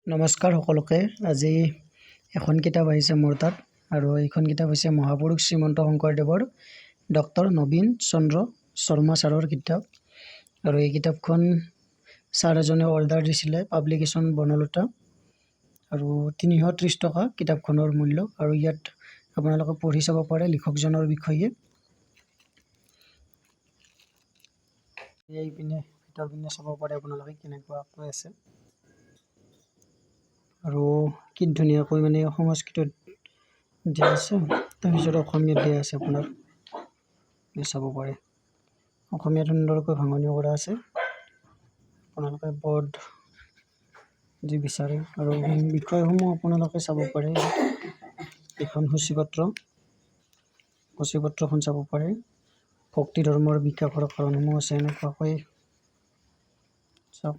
নমস্কাৰ সকলোকে। আজি এখন কিতাপ আহিছে মোৰ তাত আৰু এইখন কিতাপ হৈছে মহাপুৰুষ শ্ৰীমন্ত শংকৰদেৱৰ ডক্টৰ নবীন চন্দ্ৰ শৰ্মা ছাৰৰ কিতাপ। আৰু এই কিতাপখন ছাৰ এজনে অৰ্ডাৰ দিছিলে, পাব্লিকেশ্যন বনলতা, আৰু 330 টকা কিতাপখনৰ মূল্য। আৰু ইয়াত আপোনালোকে পঢ়ি চাব পাৰে লিখকজনৰ বিষয়ে। এইপিনে ভিতৰ পিনে চাব পাৰে আপোনালোকে কেনেকুৱাকৈ আছে, আৰু কি ধুনীয়াকৈ মানে সংস্কৃতত দিয়া আছে, তাৰপিছত অসমীয়াত দিয়া আছে। আপোনাৰ চাব পাৰে অসমীয়াত সুন্দৰকৈ ভাঙনি কৰা আছে। আপোনালোকে বৰ্ড যি বিচাৰে আৰু বিষয়সমূহ আপোনালোকে চাব পাৰে। এখন সূচীপত্ৰখন চাব পাৰে। ভক্তি ধৰ্মৰ বিকাশৰ কাৰণসমূহ আছে এনেকুৱাকৈ চাওক।